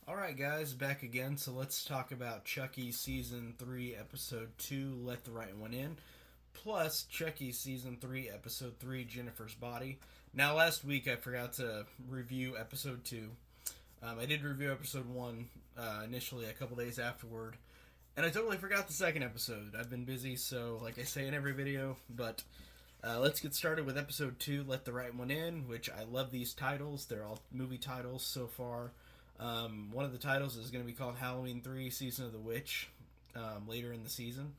Alright, guys, back again. So let's talk about Chucky Season 3, Episode 2, Let the Right One In, plus Chucky Season 3, Episode 3, Jennifer's Body. Now, last week I forgot to review Episode 2. I did review Episode 1 initially a couple days afterward, and I totally forgot the second episode. I've been busy, so like I say in every video, but let's get started with Episode 2, Let the Right One In, which I love these titles. They're all movie titles so far. One of the titles is going to be called Halloween 3 Season of the Witch later in the season.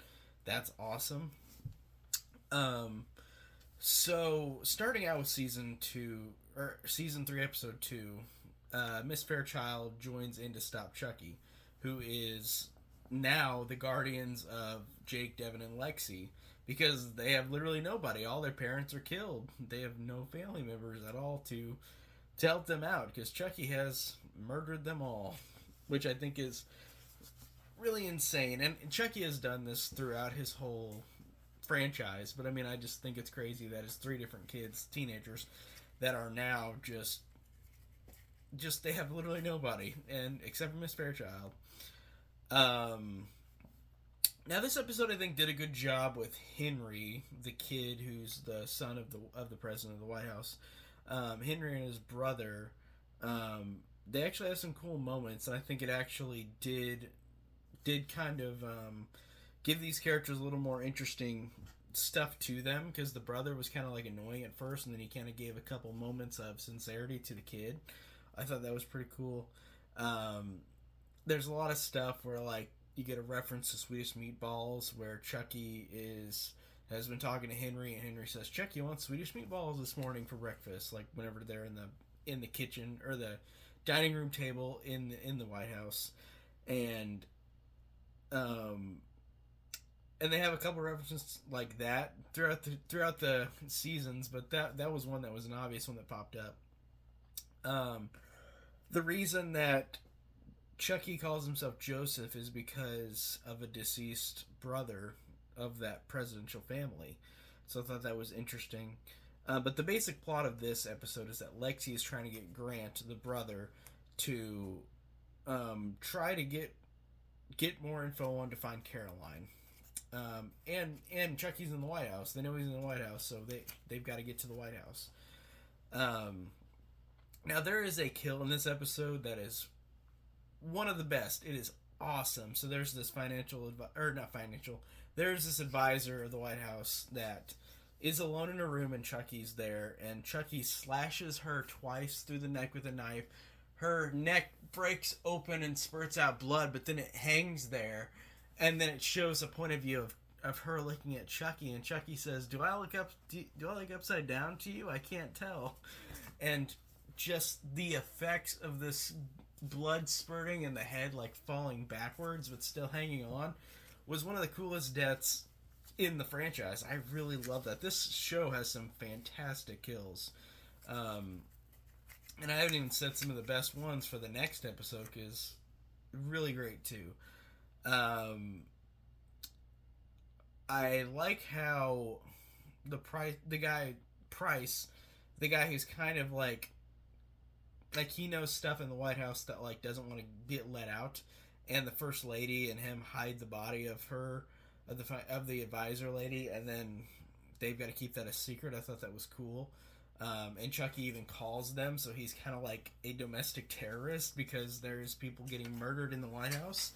That's awesome. Um, so, starting out with Season 2, or Season 3, Episode 2, Miss Fairchild joins in to stop Chucky, who is now the guardians of Jake, Devin, and Lexi, because they have literally nobody. All their parents are killed. They have no family members at all to help them out because Chucky has murdered them all, which I think is really insane. And Chucky has done this throughout his whole franchise, but I mean, I just think it's crazy that it's three different kids, teenagers, that are now just they have literally nobody, and except for Miss Fairchild. Um, Now this episode I think did a good job with Henry, the kid who's the son of the president of the White House. Henry and his brother, they actually have some cool moments, and I think it actually did kind of give these characters a little more interesting stuff to them because the brother was kind of like annoying at first, and then he kind of gave a couple moments of sincerity to the kid. I thought that was pretty cool. Um, there's a lot of stuff where like you get a reference to Swedish Meatballs where Chucky is has been talking to Henry, and Henry says Chucky wants Swedish meatballs this morning for breakfast. Like whenever they're in the kitchen or the dining room table in the White House, and um, and they have a couple references like that throughout the seasons, but that was one that was an obvious one that popped up. Um, the reason that Chucky calls himself Joseph is because of a deceased brother of that presidential family. So I thought that was interesting. But the basic plot of this episode is that Lexi is trying to get Grant, the brother, to try to get more info on to find Caroline. And Chucky's in the White House. They know he's in the White House, so they've got to get to the White House. Um, Now there is a kill in this episode that is one of the best. It is awesome. So there's this or not financial. There's this advisor of the White House that is alone in a room, and Chucky's there, and Chucky slashes her twice through the neck with a knife. Her neck breaks open and spurts out blood, but then it hangs there, and then it shows a point of view of her looking at Chucky, and Chucky says, "Do I look up? Do I look upside down to you? I can't tell." And just the effects of this blood spurting and the head like falling backwards but still hanging on was one of the coolest deaths in the franchise. I really love that. This show has some fantastic kills. Um, and I haven't even said some of the best ones for the next episode because really great too. Um, I like how the guy Price, the guy who's kind of like he knows stuff in the White House that like doesn't want to get let out, and the first lady and him hide the body of her of the advisor lady, and then they've got to keep that a secret. I thought that was cool. And Chucky even calls them, so he's kind of like a domestic terrorist because there's people getting murdered in the White House,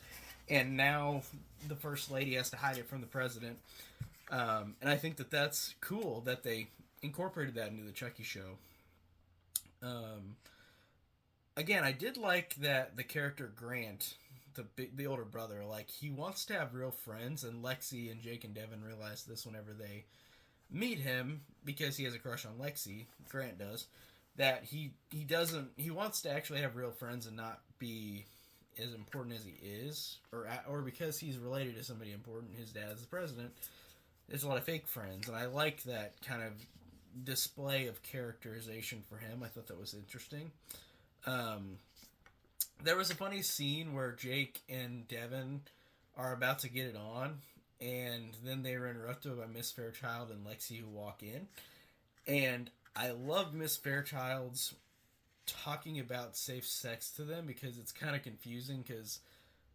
and now the first lady has to hide it from the president. And I think that that's cool that they incorporated that into the Chucky show. Um, Again, I did like that the character Grant, the older brother, like he wants to have real friends, and Lexi and Jake and Devin realize this whenever they meet him because he has a crush on Lexi. Grant does that he wants to actually have real friends and not be as important as he is, or because he's related to somebody important. His dad is the president. There's a lot of fake friends, and I like that kind of display of characterization for him. I thought that was interesting. Um, there was a funny scene where Jake and Devin are about to get it on, and then they were interrupted by Miss Fairchild and Lexi who walk in. And I love Miss Fairchild's talking about safe sex to them because it's kind of confusing because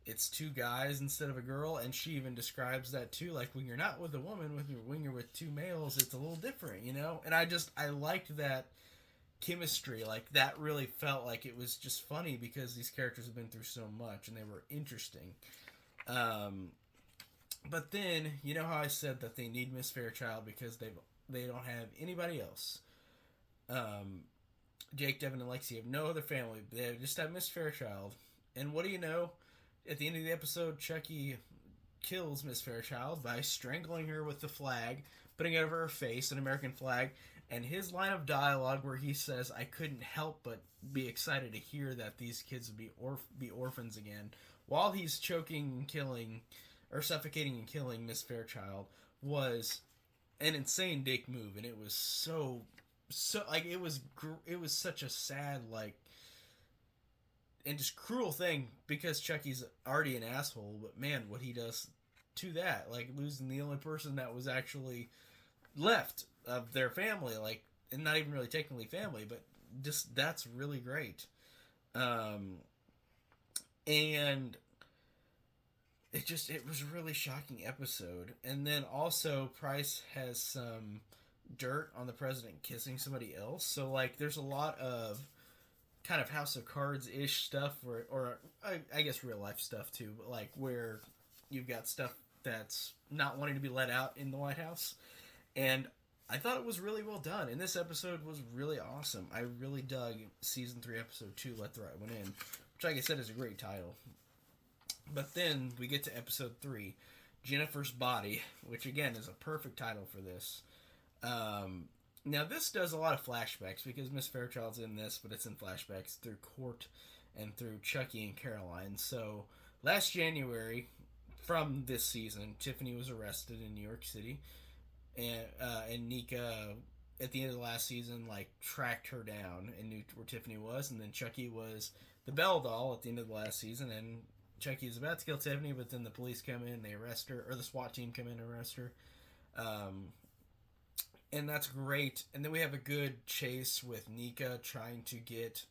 it's two guys instead of a girl, and she even describes that too. Like when you're not with a woman, when you're with two males, it's a little different, you know. And I liked that chemistry. Like that really felt like it was just funny because these characters have been through so much and they were interesting. Um, but then you know how I said that they need Miss Fairchild because they don't have anybody else. Um, Jake, Devin, and Lexi have no other family. They just have Miss Fairchild. And what do you know? At the end of the episode, Chucky kills Miss Fairchild by strangling her with the flag, putting it over her face, an American flag, and his line of dialogue where he says, "I couldn't help but be excited to hear that these kids would be orphans again," while he's choking and killing, or suffocating and killing Miss Fairchild, was an insane dick move, and it was so like it was such a sad like and just cruel thing because Chucky's already an asshole, but man, what he does to that, like losing the only person that was actually left of their family, like, and not even really technically family, but just that's really great. And it was a really shocking episode. And then also Price has some dirt on the president kissing somebody else, so like there's a lot of kind of House of Cards ish stuff, or I guess real life stuff too, but like where you've got stuff that's not wanting to be let out in the White House. And I thought it was really well done, and this episode was really awesome. I really dug season 3, episode 2, Let the Right One In, which, like I said, is a great title. But then we get to episode 3, Jennifer's Body, which again is a perfect title for this. Now this does a lot of flashbacks because Miss Fairchild's in this, but it's in flashbacks through Court and through Chucky and Caroline. So last January, from this season, Tiffany was arrested in New York City, and Nika at the end of the last season like tracked her down and knew where Tiffany was, and then Chucky was the Belle doll at the end of the last season, and Chucky is about to kill Tiffany, but then the police come in, they arrest her, or the SWAT team come in and arrest her. And that's great. And then we have a good chase with Nika trying to get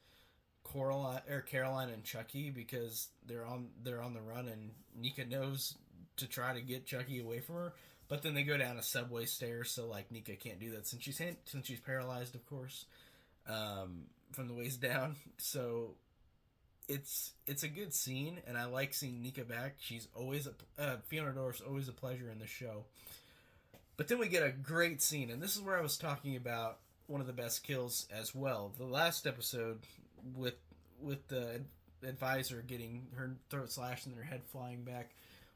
Caroline and Chucky because they're on the run, and Nika knows to try to get Chucky away from her. But then they go down a subway stairs, so like Nika can't do that since she's paralyzed, of course, from the waist down. So it's a good scene, and I like seeing Nika back. She's always Fiona Dorff's always a pleasure in the show. But then we get a great scene, and this is where I was talking about one of the best kills as well. The last episode with the advisor getting her throat slashed and her head flying back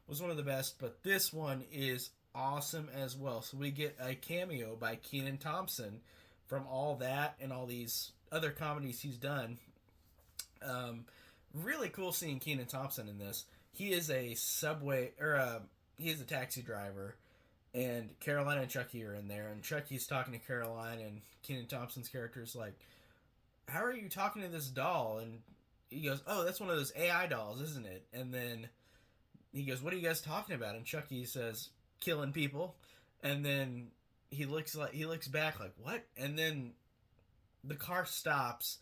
was one of the best, but this one is awesome as well. So we get a cameo by Kenan Thompson from all that and all these other comedies he's done. Really cool seeing Kenan Thompson in this. He is a he is a taxi driver. And Caroline and Chucky are in there, and Chucky's talking to Caroline, and Kenan Thompson's character is like, "How are you talking to this doll?" And he goes, "Oh, that's one of those AI dolls, isn't it?" And then he goes, "What are you guys talking about?" And Chucky says, "Killing people." And then he looks back like, "What?" And then the car stops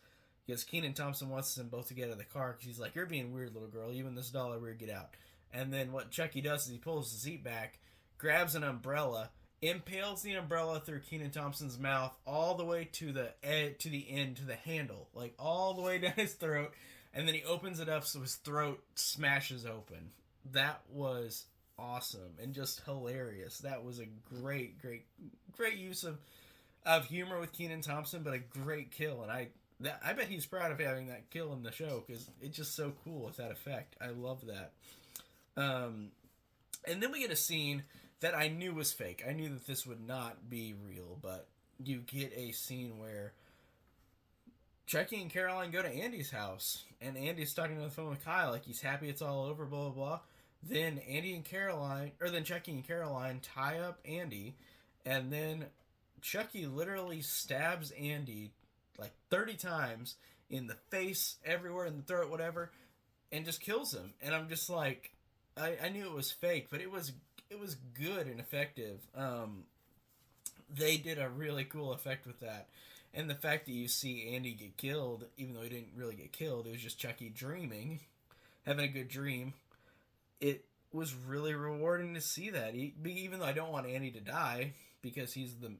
because Kenan Thompson wants them both to get out of the car because he's like, "You're being weird, little girl. You and this doll are weird. Get out." And then what Chucky does is he pulls the seat back, grabs an umbrella, impales the umbrella through Kenan Thompson's mouth all the way to the end, to the handle, like all the way down his throat, and then he opens it up so his throat smashes open. That was awesome and just hilarious. That was a great use of humor with Kenan Thompson, but a great kill, and I bet he's proud of having that kill in the show because it's just so cool with that effect. I love that. And then we get a scene that I knew was fake. I knew that this would not be real, but you get a scene where Chucky and Caroline go to Andy's house, and Andy's talking on the phone with Kyle, like he's happy it's all over, blah, blah, blah. Then Chucky and Caroline tie up Andy, and then Chucky literally stabs Andy like 30 times in the face, everywhere, in the throat, whatever, and just kills him. And I'm just like, I knew it was fake, but it was good and effective. They did a really cool effect with that. And the fact that you see Andy get killed, even though he didn't really get killed, it was just Chucky dreaming, having a good dream. It was really rewarding to see that. Even though I don't want Andy to die, because he's the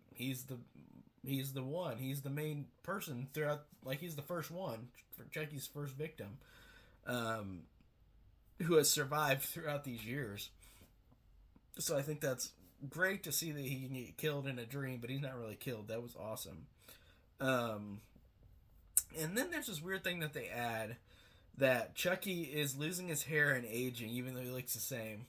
one. He's the main person throughout. Like, he's the first one, for Chucky's first victim, who has survived throughout these years. So I think that's great to see that he can get killed in a dream, but he's not really killed. That was awesome. And then there's this weird thing that they add, that Chucky is losing his hair and aging, even though he looks the same.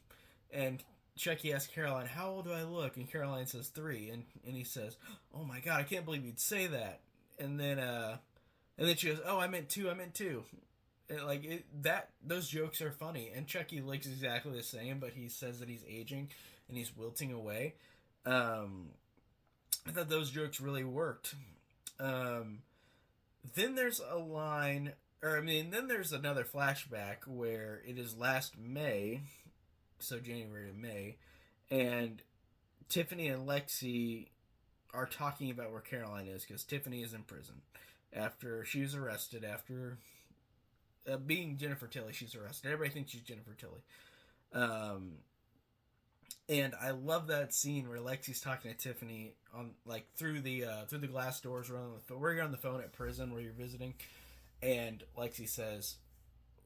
And Chucky asks Caroline, "How old do I look?" And Caroline says 3, and he says, "Oh my god, I can't believe you'd say that." And then she goes, "Oh, I meant 2, I meant 2." Those jokes are funny, and Chucky looks exactly the same, but he says that he's aging and he's wilting away. I thought those jokes really worked. Then there's a line, then there's another flashback where it is last May, so January to May, and Tiffany and Lexi are talking about where Caroline is, because Tiffany is in prison after she was arrested after being Jennifer Tilly. She's arrested. Everybody thinks she's Jennifer Tilly. And I love that scene where Lexi's talking to Tiffany on through the glass doors. Where you're on the phone at prison where you're visiting, and Lexi says,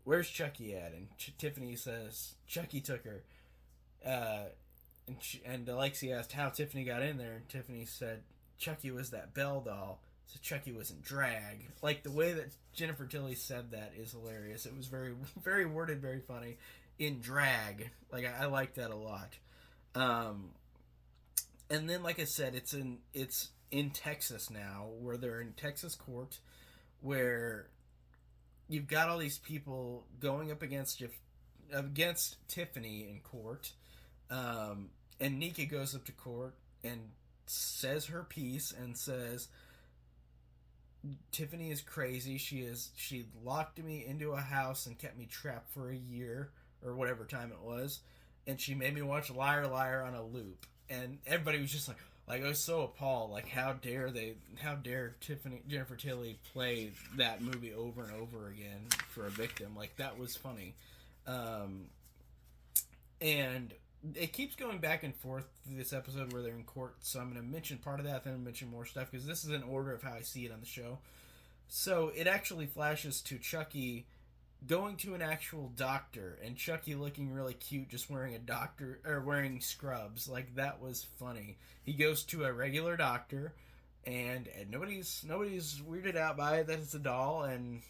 "Where's Chucky at?" And Tiffany says, "Chucky took her." And Lexi asked how Tiffany got in there, and Tiffany said, "Chucky was that Belle doll. So Chucky was in drag." Like, the way that Jennifer Tilly said that is hilarious. It was very, very worded, very funny. In drag. Like, I like that a lot. And then, like I said, it's in Texas now, where they're in Texas court, where you've got all these people going up against Tiffany in court. And Nika goes up to court and says her piece and says, "Tiffany is crazy. She locked me into a house and kept me trapped for a year," or whatever time it was, "and she made me watch Liar Liar on a loop." And everybody was just like I was so appalled. Like, how dare Jennifer Tilly play that movie over and over again for a victim? Like, that was funny. And it keeps going back and forth through this episode where they're in court, so I'm going to mention part of that, then I'll mention more stuff, because this is in order of how I see it on the show. So it actually flashes to Chucky going to an actual doctor, and Chucky looking really cute, just wearing scrubs. Like, that was funny. He goes to a regular doctor, and nobody's weirded out by it that it's a doll, and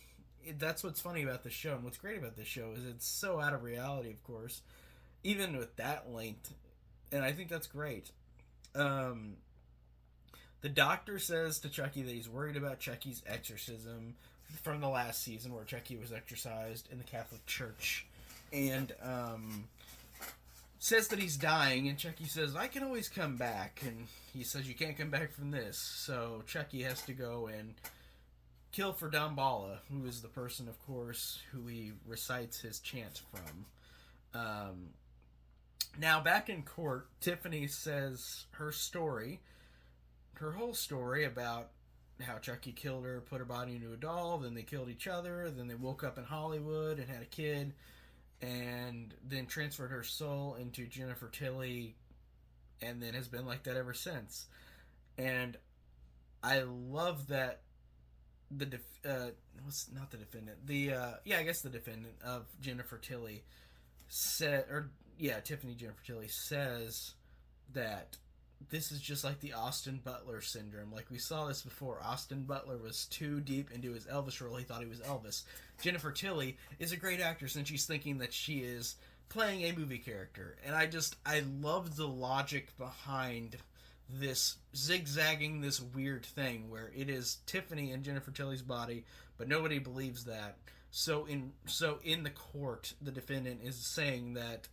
that's what's funny about the show. And what's great about this show is it's so out of reality, of course, even with that length, and I think that's great. The doctor says to Chucky that he's worried about Chucky's exorcism from the last season, where Chucky was exorcised in the Catholic Church, and says that he's dying, and Chucky says, "I can always come back," and he says, "You can't come back from this." So Chucky has to go and kill for Damballa, who is the person, of course, who he recites his chant from. Now, back in court, Tiffany says her whole story about how Chucky killed her, put her body into a doll, then they killed each other, then they woke up in Hollywood and had a kid, and then transferred her soul into Jennifer Tilly, and then has been like that ever since. And I love that the defendant of Jennifer Tilly Tiffany Jennifer Tilly says that this is just like the Austin Butler syndrome. Like, we saw this before. Austin Butler was too deep into his Elvis role. He thought he was Elvis. Jennifer Tilly is a great actress, and she's thinking that she is playing a movie character. And I love the logic behind this zigzagging, this weird thing where it is Tiffany and Jennifer Tilly's body, but nobody believes that. So in the court, the defendant is saying that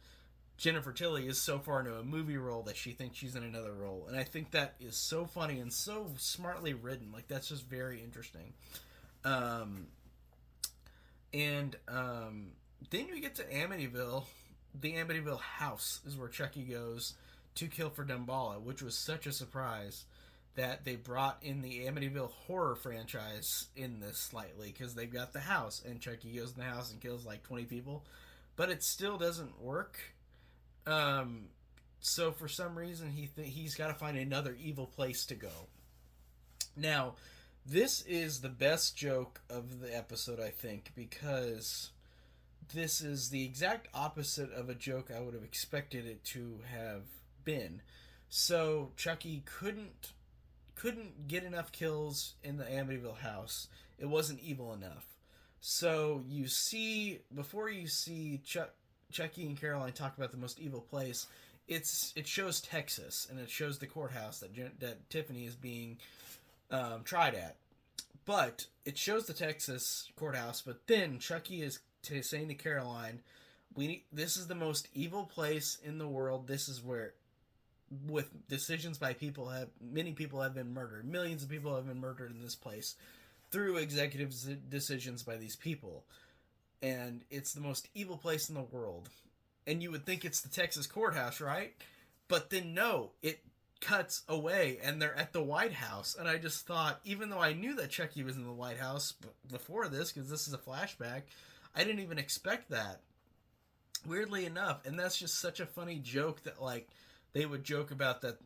Jennifer Tilly is so far into a movie role that she thinks she's in another role. And I think that is so funny and so smartly written. Like, that's just very interesting. Then we get to Amityville. The Amityville house is where Chucky goes to kill for Damballa, which was such a surprise that they brought in the Amityville horror franchise in this slightly, because they've got the house and Chucky goes in the house and kills like 20 people, but it still doesn't work. Um, so for some reason he's got to find another evil place to go. Now, this is the best joke of the episode, I think, because this is the exact opposite of a joke I would have expected it to have been. So Chucky couldn't get enough kills in the Amityville house. It wasn't evil enough. So you see, before you see Chucky and Caroline talk about the most evil place, it shows Texas, and it shows the courthouse that Tiffany is being tried at. But it shows the Texas courthouse, but then Chucky is saying to Caroline, this is the most evil place in the world. This is where, with decisions by people, many people have been murdered. Millions of people have been murdered in this place through executive decisions by these people. And it's the most evil place in the world. And you would think it's the Texas courthouse, right? But then no, it cuts away and they're at the White House. And I just thought, even though I knew that Chucky was in the White House before this, because this is a flashback, I didn't even expect that. Weirdly enough. And that's just such a funny joke that, like, they would joke about that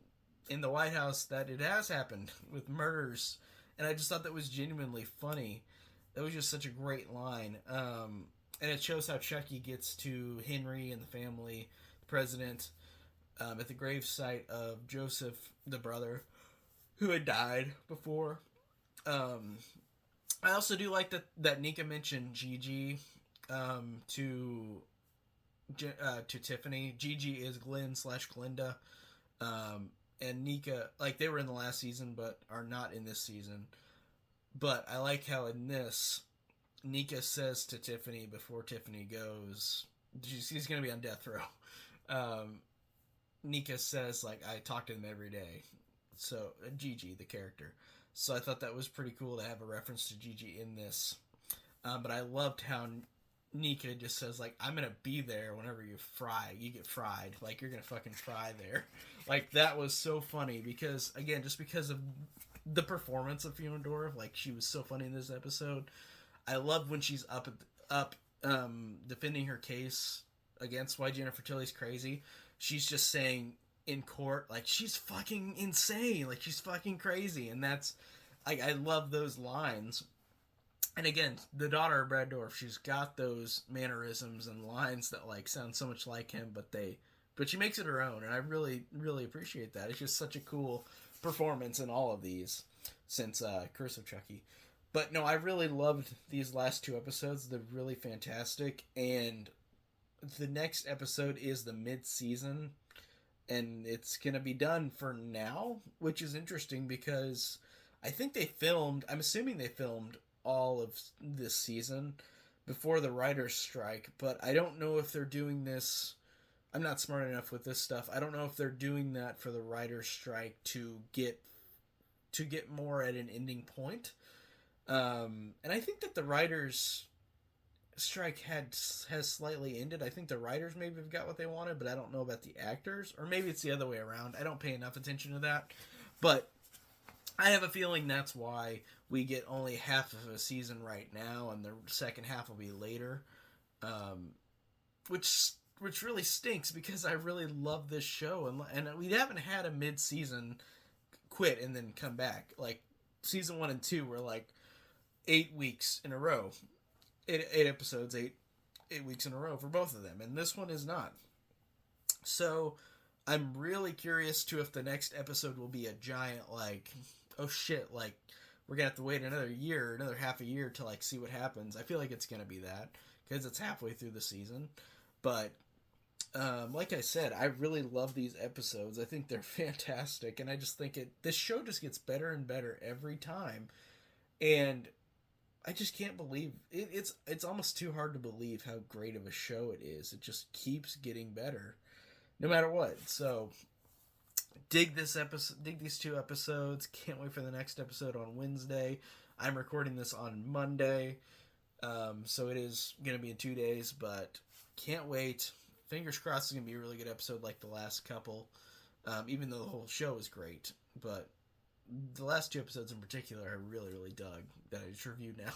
in the White House, that it has happened with murders. And I just thought that was genuinely funny. That was just such a great line. And it shows how Chucky gets to Henry and the family, the president, at the gravesite of Joseph, the brother, who had died before. I also do like that Nika mentioned Gigi to Tiffany. Gigi is Glenn/Glinda. And Nika, like, they were in the last season but are not in this season. But I like how in this, Nika says to Tiffany before Tiffany goes, she's going to be on death row. Nika says, like, I talk to them every day. So, Gigi, the character. So I thought that was pretty cool to have a reference to Gigi in this. But I loved how Nika just says, like, I'm going to be there whenever you get fried. Like, you're going to fucking fry there. Like, that was so funny because, again, just because of the performance of Fiona Dorff, like, she was so funny in this episode. I love when she's up defending her case against why Jennifer Tilly's crazy. She's just saying in court, like, she's fucking insane, like, she's fucking crazy, and that's, I love those lines. And again, the daughter of Brad Dourif, she's got those mannerisms and lines that, like, sound so much like him, but she makes it her own, and I really, really appreciate that. It's just such a cool performance in all of these since Curse of Chucky. But no, I really loved these last two episodes. They're really fantastic, and the next episode is the mid-season, and it's going to be done for now, which is interesting because I'm assuming they filmed all of this season before the writer's strike, but I don't know if they're doing this. I'm not smart enough with this stuff. I don't know if they're doing that for the writer's strike to get more at an ending point. And I think that the writers' strike has slightly ended. I think the writers maybe have got what they wanted, but I don't know about the actors, or maybe it's the other way around. I don't pay enough attention to that, but I have a feeling that's why we get only half of a season right now, and the second half will be later, which really stinks because I really love this show, and we haven't had a mid-season quit and then come back. Like, season 1 and 2 were like 8 weeks in a row. 8 episodes, 8 weeks in a row for both of them, and this one is not. So I'm really curious to if the next episode will be a giant, like, oh shit, like, we're gonna have to wait another half a year to, like, see what happens. I feel like it's gonna be that because it's halfway through the season. But like I said, I really love these episodes. I think they're fantastic, and I just think this show just gets better and better every time, and I just can't believe it. It's almost too hard to believe how great of a show it is. It just keeps getting better, no matter what. So, dig this episode, dig these 2 episodes. Can't wait for the next episode on Wednesday. I'm recording this on Monday, so it is going to be in 2 days, but can't wait. Fingers crossed it's going to be a really good episode like the last couple, even though the whole show is great. But the last 2 episodes in particular I really, really dug that I just reviewed now.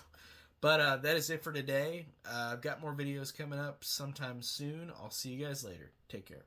But that is it for today. I've got more videos coming up sometime soon. I'll see you guys later. Take care.